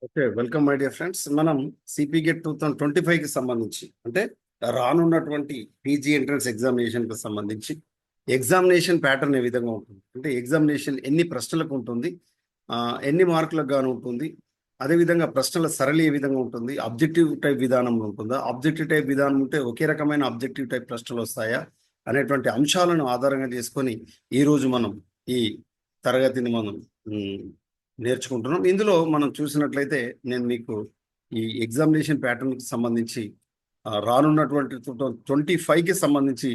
Okay, welcome my dear friends. మనం CP get 2025కి సంబంధించి అంటే రానున్నటువంటి పీజీ ఎంట్రన్స్ ఎగ్జామినేషన్కి సంబంధించి ఎగ్జామినేషన్ ప్యాటర్న్ ఏ విధంగా ఉంటుంది, అంటే ఎగ్జామినేషన్ ఎన్ని ప్రశ్నలకు ఉంటుంది, ఎన్ని మార్కులకు గాను ఉంటుంది, అదేవిధంగా ప్రశ్నల సరళి ఏ విధంగా ఉంటుంది, అబ్జెక్టివ్ టైప్ విధానంలో ఉంటుందా, ఆబ్జెక్టివ్ టైప్ విధానం ఉంటే ఒకే రకమైన ఆబ్జెక్టివ్ టైప్ ప్రశ్నలు వస్తాయా అనేటువంటి అంశాలను ఆధారంగా చేసుకొని ఈరోజు మనం ఈ తరగతిని మనం నేర్చుకుంటున్నాం. ఇందులో మనం చూసినట్లయితే నేను మీకు ఈ ఎగ్జామినేషన్ ప్యాటర్న్కి సంబంధించి రానున్నటువంటి 2025కి సంబంధించి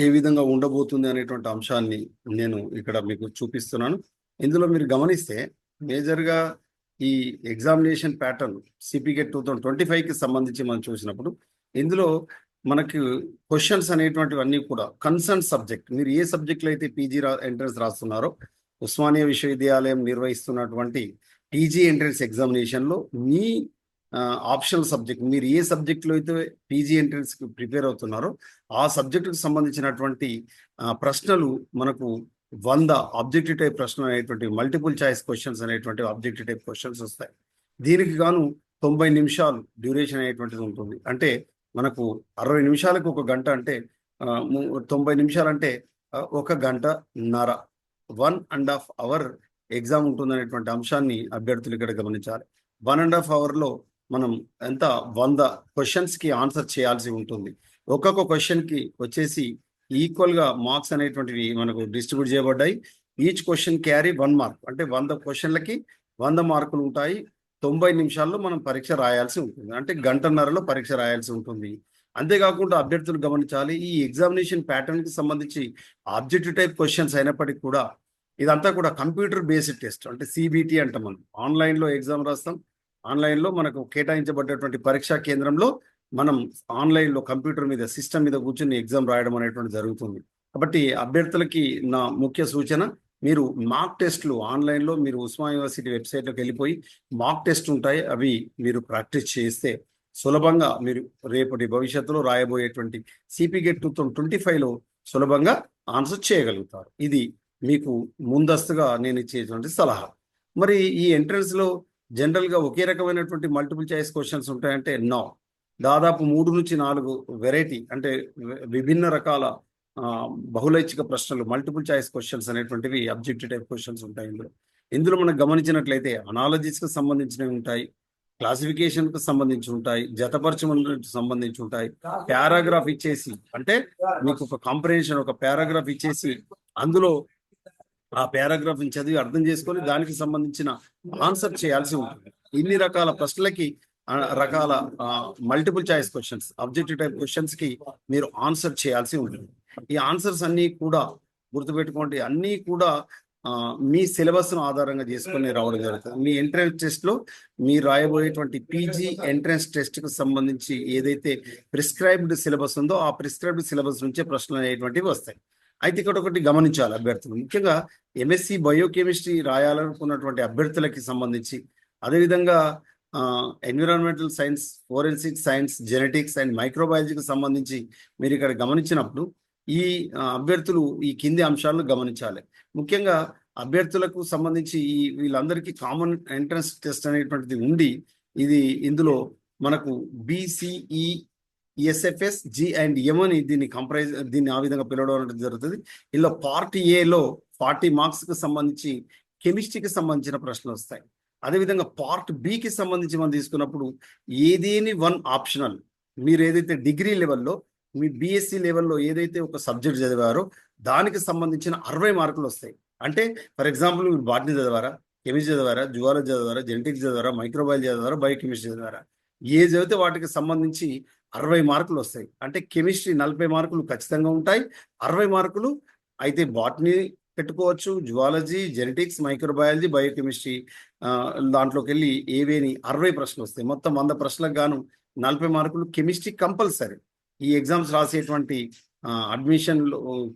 ఏ విధంగా ఉండబోతుంది అనేటువంటి అంశాన్ని నేను ఇక్కడ మీకు చూపిస్తున్నాను. ఇందులో మీరు గమనిస్తే మేజర్గా ఈ ఎగ్జామినేషన్ ప్యాటర్న్ సిపిగెట్ 2025కి సంబంధించి మనం చూసినప్పుడు ఇందులో మనకి క్వశ్చన్స్ అనేటువంటివన్నీ కూడా కన్సర్న్ సబ్జెక్ట్, మీరు ఏ సబ్జెక్ట్లో అయితే పీజీ ఎంట్రన్స్ రాస్తున్నారో ఉస్మానియా విశ్వవిద్యాలయం నిర్వహిస్తున్నటువంటి పీజీ ఎంట్రన్స్ ఎగ్జామినేషన్లో మీ ఆప్షనల్ సబ్జెక్ట్, మీరు ఏ సబ్జెక్ట్లో అయితే పీజీ ఎంట్రన్స్కి ప్రిపేర్ అవుతున్నారో ఆ సబ్జెక్టుకు సంబంధించినటువంటి ప్రశ్నలు మనకు 100 ఆబ్జెక్టివ్ టైప్ ప్రశ్నలు అనేటువంటి మల్టిపుల్ చాయిస్ క్వశ్చన్స్ అనేటువంటి ఆబ్జెక్టివ్ టైప్ క్వశ్చన్స్ వస్తాయి. దీనికి గాను 90 నిమిషాలు డ్యూరేషన్ అనేటువంటిది ఉంటుంది. అంటే మనకు 60 నిమిషాలకు ఒక గంట, అంటే 90 నిమిషాలు అంటే 1 గంటన్నర, 1.5 అవర్ ఎగ్జామ్ ఉంటుందనేటువంటి అంశాన్ని అభ్యర్థులు ఇక్కడ గమనించాలి. 1.5 అవర్లో మనం ఎంత 100 క్వశ్చన్స్కి ఆన్సర్ చేయాల్సి ఉంటుంది. ఒక్కొక్క క్వశ్చన్కి వచ్చేసి ఈక్వల్గా మార్క్స్ అనేటువంటివి మనకు డిస్ట్రిబ్యూట్ చేయబడ్డాయి. ఈచ్ క్వశ్చన్ క్యారీ 1 మార్క్, అంటే 100 క్వశ్చన్లకి 100 మార్కులు ఉంటాయి. 90 నిమిషాల్లో మనం పరీక్ష రాయాల్సి ఉంటుంది, అంటే గంటన్నరలో పరీక్ష రాయాల్సి ఉంటుంది. అంతేకాకుండా అభ్యర్థులు గమనించాలి, ఈ ఎగ్జామినేషన్ ప్యాటర్న్కి సంబంధించి ఆబ్జెక్టివ్ టైప్ క్వశ్చన్స్ అయినప్పటికీ కూడా ఇదంతా కూడా కంప్యూటర్ బేస్డ్ టెస్ట్, అంటే సిబిటి అంటాం. మనం ఆన్లైన్లో ఎగ్జామ్ రాస్తాం. ఆన్లైన్లో మనకు కేటాయించబడ్డటువంటి పరీక్షా కేంద్రంలో మనం ఆన్లైన్లో కంప్యూటర్ మీద సిస్టమ్ మీద కూర్చొని ఎగ్జామ్ రాయడం అనేటువంటి జరుగుతుంది. కాబట్టి అభ్యర్థులకి నా ముఖ్య సూచన, మీరు మాక్ టెస్ట్లు ఆన్లైన్లో మీరు ఉస్మా యూనివర్సిటీ వెబ్సైట్లోకి వెళ్ళిపోయి మాక్ టెస్ట్ ఉంటాయి, అవి మీరు ప్రాక్టీస్ చేస్తే సులభంగా మీరు రేపటి భవిష్యత్తులో రాయబోయేటువంటి సిపి గెట్ 2025లో సులభంగా ఆన్సర్ చేయగలుగుతారు. ఇది మీకు ముందస్తుగా నేను ఇచ్చేటువంటి సలహా. మరి ఈ ఎంట్రన్స్లో జనరల్గా ఒకే రకమైనటువంటి మల్టిపుల్ చాయిస్ క్వశ్చన్స్ ఉంటాయంటే నో, దాదాపు 3 నుంచి 4 వెరైటీ, అంటే విభిన్న రకాల బహుళైచ్ఛిక ప్రశ్నలు, మల్టిపుల్ చాయిస్ క్వశ్చన్స్ అనేటువంటివి అబ్జెక్టివ్ టైప్ క్వశ్చన్స్ ఉంటాయి. ఇందులో మనం గమనించినట్లయితే అనాలజీస్కి సంబంధించినవి ఉంటాయి, క్లాసిఫికేషన్కి సంబంధించి ఉంటాయి, జతపరచడానికి సంబంధించి ఉంటాయి, పారాగ్రాఫ్ ఇచ్చేసి, అంటే మీకు ఒక కాంప్రహెన్షన్, ఒక పారాగ్రాఫ్ ఇచ్చేసి అందులో ఆ పారాగ్రాఫ్ని చదివి అర్థం చేసుకొని దానికి సంబంధించిన ఆన్సర్ చేయాల్సి ఉంటుంది. ఇన్ని రకాల ప్రశ్నలకి రకాల multiple choice questions, objective type క్వశ్చన్స్కి మీరు ఆన్సర్ చేయాల్సి ఉంటుంది. ఈ ఆన్సర్స్ అన్నీ కూడా గుర్తుపెట్టుకోండి, అన్నీ కూడా మీ సిలబస్ను ఆధారంగా చేసుకొని రావడం జరుగుతుంది. మీ ఎంట్రన్స్ టెస్ట్లో మీరు రాయబోయేటువంటి పీజీ ఎంట్రన్స్ టెస్ట్కి సంబంధించి ఏదైతే ప్రిస్క్రైబ్డ్ సిలబస్ ఉందో ఆ ప్రిస్క్రైబ్డ్ సిలబస్ నుంచే ప్రశ్నలు అనేటువంటివి వస్తాయి. అయితే ఇక్కడ ఒకటి గమనించాలి అభ్యర్థులు, ముఖ్యంగా ఎంఎస్సి బయోకెమిస్ట్రీ రాయాలనుకున్నటువంటి అభ్యర్థులకి సంబంధించి, అదేవిధంగా environmental science, forensic science, genetics and మైక్రోబయాలజీకి సంబంధించి మీరు ఇక్కడ గమనించినప్పుడు ఈ అభ్యర్థులు ఈ కింది అంశాలను గమనించాలి. ముఖ్యంగా అభ్యర్థులకు సంబంధించి ఈ వీళ్ళందరికీ కామన్ ఎంట్రన్స్ టెస్ట్ అనేటువంటిది ఉండి, ఇది ఇందులో మనకు BCE SFS G and M అని దీన్ని ఆ విధంగా పిలవడం అనేది జరుగుతుంది. ఇందులో పార్ట్ ఏలో 40 మార్క్స్కి సంబంధించి కెమిస్ట్రీకి సంబంధించిన ప్రశ్నలు వస్తాయి. అదేవిధంగా పార్ట్ బికి సంబంధించి మనం తీసుకున్నప్పుడు ఏదేని 1 ఆప్షనల్, మీరు ఏదైతే డిగ్రీ లెవెల్లో మీ బిఎస్సి లెవెల్లో ఏదైతే ఒక సబ్జెక్ట్ చదివారో దానికి సంబంధించిన 60 మార్కులు వస్తాయి. అంటే ఫర్ ఎగ్జాంపుల్ మీరు బాటనీ చదివారా, కెమిస్ట్రీ చదివారా, జువాలజీ చదివారా, జెనెటిక్స్ చదివారా, మైక్రోబయాలజీ చదివారా, బయోకెమిస్ట్రీ చదివారా, ఏ చదివితే వాటికి సంబంధించి 60 మార్కులు వస్తాయి. అంటే కెమిస్ట్రీ 40 మార్కులు ఖచ్చితంగా ఉంటాయి, 60 మార్కులు అయితే బాటనీ పెట్టుకోవచ్చు, జువాలజీ, జెనెటిక్స్, మైక్రోబయాలజీ, బయోకెమిస్ట్రీ దాంట్లోకి వెళ్ళి ఏవేని 60 ప్రశ్నలు వస్తాయి. మొత్తం 100 ప్రశ్నలకు గాను 40 మార్కులు కెమిస్ట్రీ కంపల్సరీ. ఈ ఎగ్జామ్స్ రాసేటువంటి అడ్మిషన్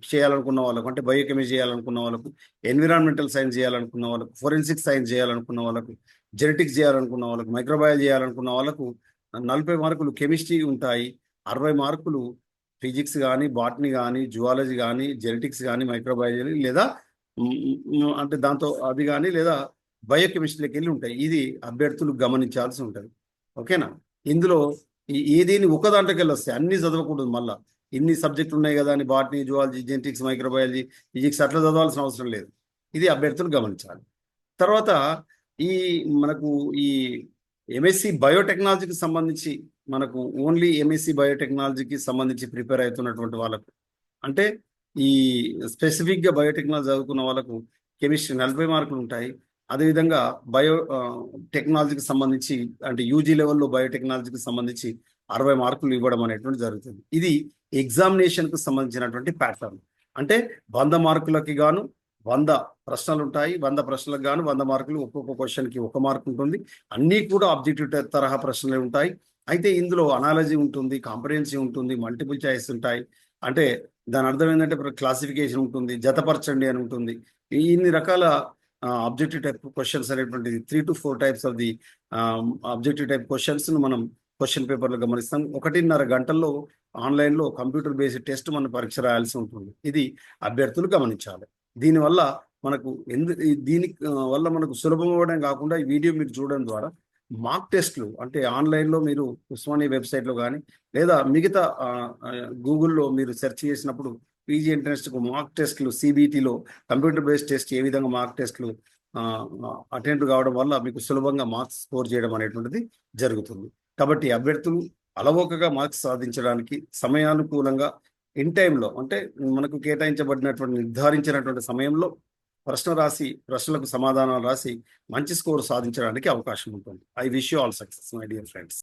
చేయాలనుకున్న వాళ్ళకు, అంటే బయోకెమిస్ట్రీ చేయాలనుకున్న వాళ్ళకు, ఎన్విరాన్మెంటల్ సైన్స్ చేయాలనుకున్న వాళ్ళకు, ఫోరెన్సిక్ సైన్స్ చేయాలనుకున్న వాళ్ళకు, జెనెటిక్స్ చేయాలనుకున్న వాళ్ళకు, మైక్రోబయాలజీ చేయాలనుకున్న వాళ్ళకు 40 మార్కులు కెమిస్ట్రీ ఉంటాయి, 60 మార్కులు ఫిజిక్స్ కానీ, బాటనీ కానీ, జువాలజీ కానీ, జెనెటిక్స్ కానీ, మైక్రోబయాలజీ లేదా అంటే దాంతో అది కానీ లేదా బయోకెమిస్ట్రీకి వెళ్ళి ఉంటాయి. ఇది అభ్యర్థులు గమనించాల్సి ఉంటుంది. ఓకేనా? ఇందులో ఏదేని ఒక దాంట్లోకి వెళ్ళి వస్తాయి, అన్ని చదవకూడదు. మళ్ళా ఇన్ని సబ్జెక్టులు ఉన్నాయి కదా అని botany, zoology, genetics, microbiology, physics అట్లా చదవాల్సిన అవసరం లేదు. ఇది అభ్యర్థులు గమనించాలి. తర్వాత ఈ మనకు ఈ ఎంఎస్సి బయోటెక్నాలజీకి సంబంధించి మనకు ఓన్లీ ఎంఎస్సి బయోటెక్నాలజీకి సంబంధించి ప్రిపేర్ అవుతున్నటువంటి వాళ్ళకు, అంటే ఈ స్పెసిఫిక్గా బయోటెక్నాలజీ చదువుకున్న వాళ్ళకు కెమిస్ట్రీ 40 మార్కులు ఉంటాయి. అదేవిధంగా టెక్నాలజీకి సంబంధించి అంటే యూజీ లెవెల్లో బయోటెక్నాలజీకి సంబంధించి 60 మార్కులు ఇవ్వడం అనేటువంటి జరుగుతుంది. ఇది ఎగ్జామినేషన్కు సంబంధించినటువంటి ప్యాటర్న్. అంటే 100 మార్కులకి గాను 100 ప్రశ్నలు ఉంటాయి. 100 ప్రశ్నలకు గాను 100 మార్కులు. ఒక్కొక్క క్వశ్చన్కి 1 మార్క్ ఉంటుంది. అన్నీ కూడా ఆబ్జెక్టివ్ తరహా ప్రశ్నలే ఉంటాయి. అయితే ఇందులో అనాలజీ ఉంటుంది, కాంప్రహెన్సివ్ ఉంటుంది, మల్టిపుల్ చాయిస్ ఉంటాయి. అంటే దాని అర్థం ఏంటంటే క్లాసిఫికేషన్ ఉంటుంది, జతపరచండి అని ఉంటుంది. ఇన్ని రకాల ఆబ్జెక్టివ్ టైప్ క్వశ్చన్స్ అనేటువంటిది 3 to 4 types of the objective type questions మనం క్వశ్చన్ పేపర్లో గమనిస్తాం. 1.5 గంటల్లో ఆన్లైన్లో కంప్యూటర్ బేస్డ్ టెస్ట్ మనం పరీక్ష రాయాల్సి ఉంటుంది. ఇది అభ్యర్థులు గమనించాలి. దీనివల్ల మనకు దీని వల్ల మనకు సులభం అవ్వడం కాకుండా ఈ వీడియో మీరు చూడడం ద్వారా మాక్ టెస్ట్లు అంటే ఆన్లైన్లో మీరు ఉస్మానియా వెబ్సైట్లో కానీ లేదా మిగతా గూగుల్లో మీరు సెర్చ్ చేసినప్పుడు పీజీ ఎంట్రన్స్కు మాక్ టెస్ట్లు, సిబిటిలో కంప్యూటర్ బేస్డ్ టెస్ట్ ఏ విధంగా మాక్ టెస్ట్లు అటెండ్ కావడం వల్ల మీకు సులభంగా మార్క్స్ స్కోర్ చేయడం అనేటువంటిది జరుగుతుంది. కాబట్టి అభ్యర్థులు అలవోకగా మార్క్స్ సాధించడానికి సమయానుకూలంగా ఇన్ టైంలో అంటే మనకు కేటాయించబడినటువంటి నిర్ధారించినటువంటి సమయంలో ప్రశ్నలకు సమాధానాలు రాసి మంచి స్కోర్ సాధించడానికి అవకాశం ఉంటుంది. I wish you all success my dear friends.